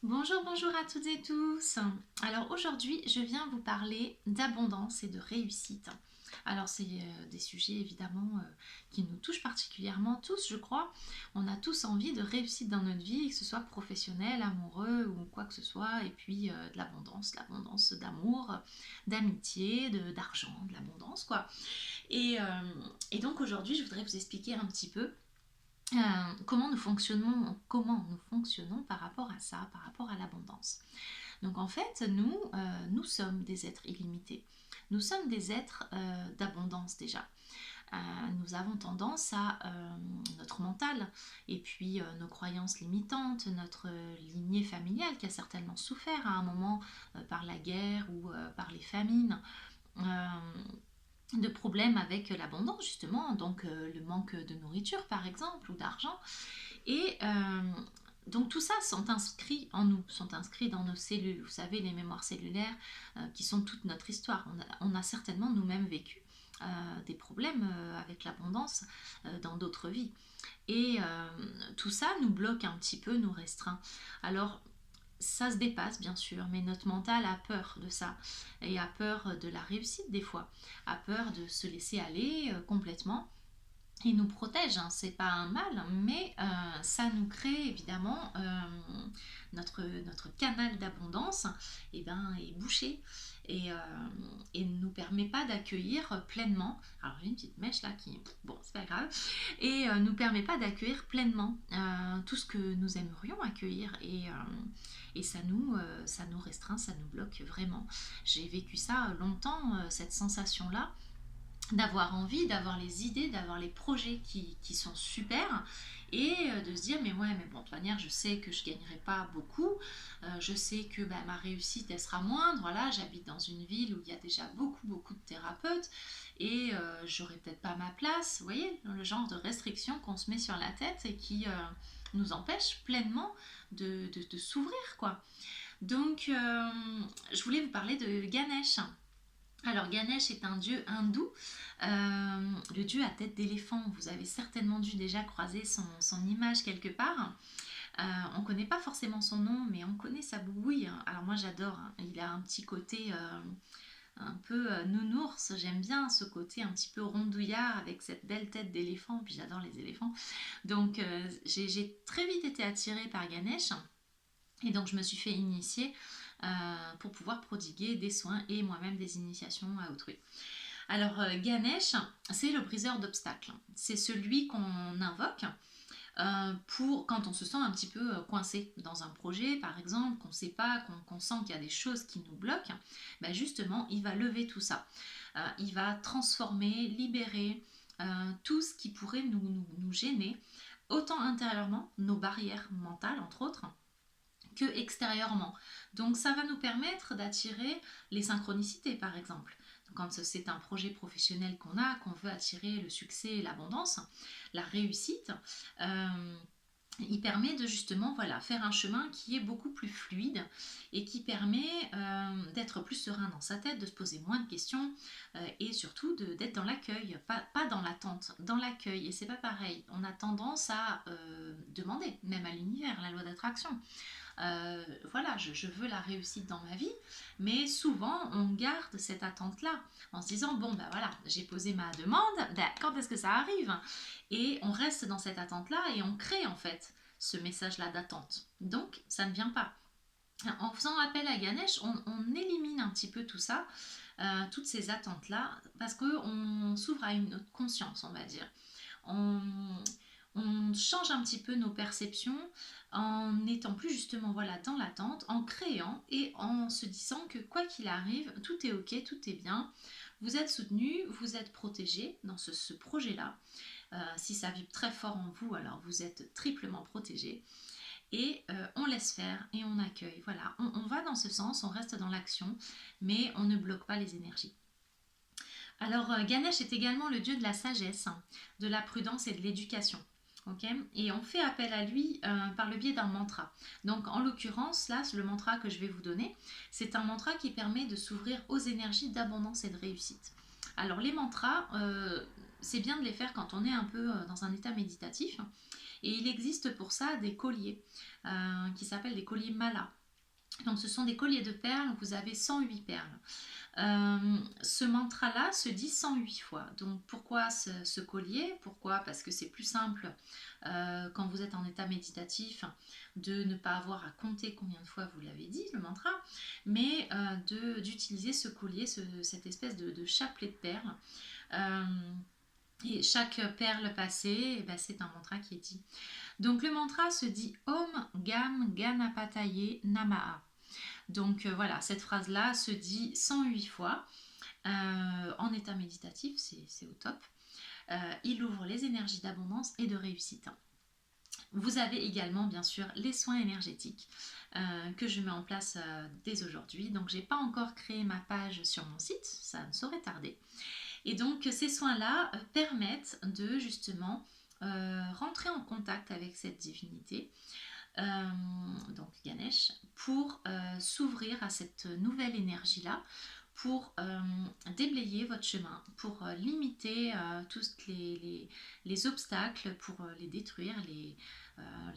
Bonjour, bonjour à toutes et tous. Alors aujourd'hui, je viens vous parler d'abondance et de réussite. Alors c'est des sujets évidemment qui nous touchent particulièrement tous, je crois. On a tous envie de réussite dans notre vie, que ce soit professionnel, amoureux ou quoi que ce soit. Et puis de l'abondance d'amour, d'amitié, d'argent, de l'abondance quoi. Et, euh, et donc aujourd'hui, je voudrais vous expliquer un petit peu comment nous fonctionnons par rapport à ça, par rapport à l'abondance. Donc en fait, nous sommes des êtres illimités. Nous sommes des êtres d'abondance déjà. Nous avons tendance à notre mental et puis nos croyances limitantes, notre lignée familiale qui a certainement souffert à un moment par la guerre ou par les famines, euh, de problèmes avec l'abondance justement, donc le manque de nourriture par exemple ou d'argent. Et donc tout ça sont inscrits en nous, sont inscrits dans nos cellules. Vous savez, les mémoires cellulaires qui sont toute notre histoire. On a certainement nous-mêmes vécu des problèmes avec l'abondance dans d'autres vies. Et tout ça nous bloque un petit peu, nous restreint. Alors ça se dépasse bien sûr, mais notre mental a peur de ça et a peur de la réussite des fois, a peur de se laisser aller complètement. Il nous protège, hein, c'est pas un mal, mais ça nous crée évidemment notre canal d'abondance est bouché et, euh, et ne nous permet pas d'accueillir pleinement. Alors j'ai une petite mèche là qui, bon, c'est pas grave, et nous permet pas d'accueillir pleinement tout ce que nous aimerions accueillir et ça nous restreint, ça nous bloque vraiment. J'ai vécu ça longtemps, cette sensation là d'avoir envie, d'avoir les idées, d'avoir les projets qui sont super et de se dire mais ouais mais bon de toute manière je sais que je gagnerai pas beaucoup, je sais que bah, ma réussite elle sera moindre, voilà j'habite dans une ville où il y a déjà beaucoup de thérapeutes et j'aurai peut-être pas ma place, vous voyez le genre de restriction qu'on se met sur la tête et qui nous empêche pleinement de s'ouvrir quoi. Donc je voulais vous parler de Ganesh. Alors Ganesh est un dieu hindou, le dieu à tête d'éléphant. Vous avez certainement dû déjà croiser son image quelque part. On ne connaît pas forcément son nom, mais on connaît sa bouille. Alors moi j'adore, hein. Il a un petit côté un peu nounours. J'aime bien ce côté un petit peu rondouillard avec cette belle tête d'éléphant. Puis j'adore les éléphants. Donc j'ai très vite été attirée par Ganesh. Et donc je me suis fait initier pour pouvoir prodiguer des soins et moi-même des initiations à autrui. Alors Ganesh, c'est le briseur d'obstacles. C'est celui qu'on invoque pour quand on se sent un petit peu coincé dans un projet, par exemple, qu'on ne sait pas, qu'on sent qu'il y a des choses qui nous bloquent. Ben justement, il va lever tout ça. Il va transformer, libérer tout ce qui pourrait nous gêner, autant intérieurement, nos barrières mentales entre autres, que extérieurement. Donc ça va nous permettre d'attirer les synchronicités par exemple. Quand c'est un projet professionnel qu'on veut attirer le succès, l'abondance, la réussite, euh, il permet de justement voilà, faire un chemin qui est beaucoup plus fluide et qui permet d'être plus serein dans sa tête, de se poser moins de questions et surtout d'être dans l'accueil, pas dans l'attente, dans l'accueil. Et c'est pas pareil. On a tendance à demander, même à l'univers, la loi d'attraction. Voilà, je veux la réussite dans ma vie, mais souvent on garde cette attente-là en se disant bon ben voilà, j'ai posé ma demande, ben, quand est-ce que ça arrive? Et on reste dans cette attente-là et on crée en fait ce message-là d'attente. Donc ça ne vient pas. En faisant appel à Ganesh, on élimine un petit peu tout ça, toutes ces attentes-là, parce qu'on s'ouvre à une autre conscience, on va dire. On, on change un petit peu nos perceptions en n'étant plus justement voilà, dans l'attente, en créant et en se disant que quoi qu'il arrive, tout est ok, tout est bien, vous êtes soutenu, vous êtes protégé dans ce projet-là. Si ça vibre très fort en vous, alors vous êtes triplement protégé. Et on laisse faire et on accueille. Voilà, on va dans ce sens, on reste dans l'action, mais on ne bloque pas les énergies. Alors Ganesh est également le dieu de la sagesse, de la prudence et de l'éducation. Okay, et on fait appel à lui par le biais d'un mantra. Donc en l'occurrence, là, le mantra que je vais vous donner, c'est un mantra qui permet de s'ouvrir aux énergies d'abondance et de réussite. Alors les mantras, c'est bien de les faire quand on est un peu dans un état méditatif. Et il existe pour ça des colliers qui s'appellent des colliers Mala. Donc ce sont des colliers de perles, vous avez 108 perles. Ce mantra-là se dit 108 fois. Donc pourquoi ce collier? Pourquoi? Parce que c'est plus simple quand vous êtes en état méditatif de ne pas avoir à compter combien de fois vous l'avez dit, le mantra, mais d'utiliser ce collier, cette espèce de chapelet de perles. Et chaque perle passée, eh ben, c'est un mantra qui est dit. Donc le mantra se dit Om Gam Ganapataye Namaha. Donc voilà, cette phrase-là se dit 108 fois en état méditatif, c'est au top. Il ouvre les énergies d'abondance et de réussite. Vous avez également bien sûr les soins énergétiques que je mets en place dès aujourd'hui. Donc j'ai pas encore créé ma page sur mon site, ça ne saurait tarder. Et donc ces soins-là permettent de justement rentrer en contact avec cette divinité, donc Ganesh, pour s'ouvrir à cette nouvelle énergie-là, pour déblayer votre chemin, pour limiter tous les obstacles, pour les détruire, les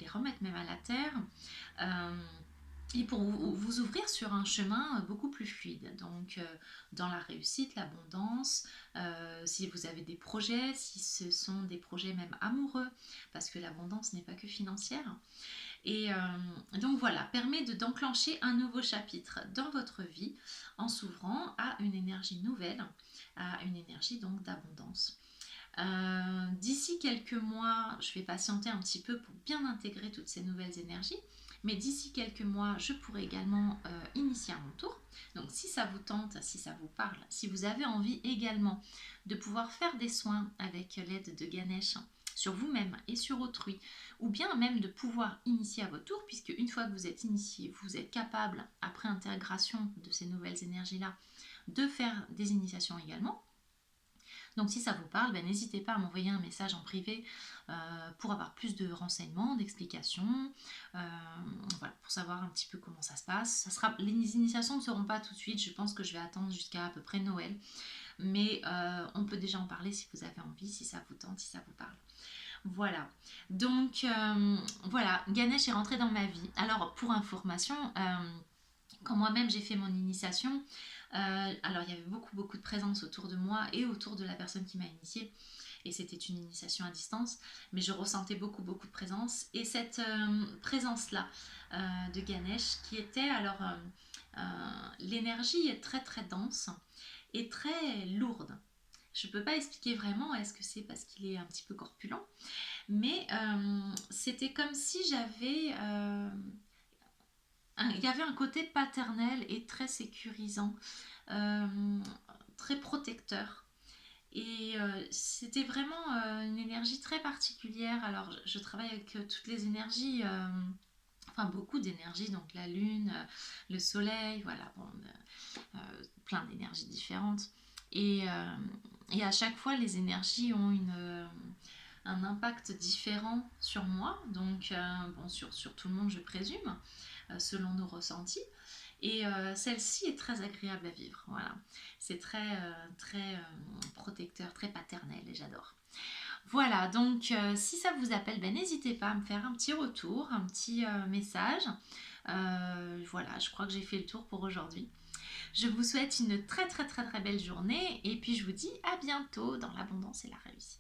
remettre même à la terre. Et pour vous ouvrir sur un chemin beaucoup plus fluide, donc dans la réussite, l'abondance, si vous avez des projets, si ce sont des projets même amoureux, parce que l'abondance n'est pas que financière. Et donc voilà, permet d'enclencher un nouveau chapitre dans votre vie en s'ouvrant à une énergie nouvelle, à une énergie donc d'abondance. D'ici quelques mois, je vais patienter un petit peu pour bien intégrer toutes ces nouvelles énergies. Mais d'ici quelques mois, je pourrai également initier à mon tour. Donc si ça vous tente, si ça vous parle, si vous avez envie également de pouvoir faire des soins avec l'aide de Ganesh sur vous-même et sur autrui, ou bien même de pouvoir initier à votre tour, puisque une fois que vous êtes initié, vous êtes capable, après intégration de ces nouvelles énergies-là, de faire des initiations également. Donc si ça vous parle, n'hésitez pas à m'envoyer un message en privé pour avoir plus de renseignements, d'explications, voilà, pour savoir un petit peu comment ça se passe. Les initiations ne seront pas tout de suite, je pense que je vais attendre jusqu'à à peu près Noël. Mais on peut déjà en parler si vous avez envie, si ça vous tente, si ça vous parle. Voilà, donc voilà, Ganesh est rentré dans ma vie. Alors pour information, quand moi-même j'ai fait mon initiation, alors il y avait beaucoup de présence autour de moi et autour de la personne qui m'a initiée. Et c'était une initiation à distance, mais je ressentais beaucoup de présence. Et cette présence-là de Ganesh qui était alors... l'énergie est très dense et très lourde. Je ne peux pas expliquer vraiment, est-ce que c'est parce qu'il est un petit peu corpulent, mais c'était comme si j'avais... il y avait un côté paternel et très sécurisant, très protecteur. Et c'était vraiment une énergie très particulière. Alors je travaille avec toutes les énergies, enfin beaucoup d'énergies, donc la lune, le soleil, voilà, bon, plein d'énergies différentes. Et à chaque fois, les énergies ont un impact différent sur moi, donc bon, sur tout le monde, je présume, selon nos ressentis. Et celle-ci est très agréable à vivre. Voilà, c'est très protecteur, très paternel, et j'adore. Voilà, donc si ça vous appelle, n'hésitez pas à me faire un petit retour, un petit message. Voilà, je crois que j'ai fait le tour pour aujourd'hui. Je vous souhaite une très belle journée et puis je vous dis à bientôt dans l'abondance et la réussite.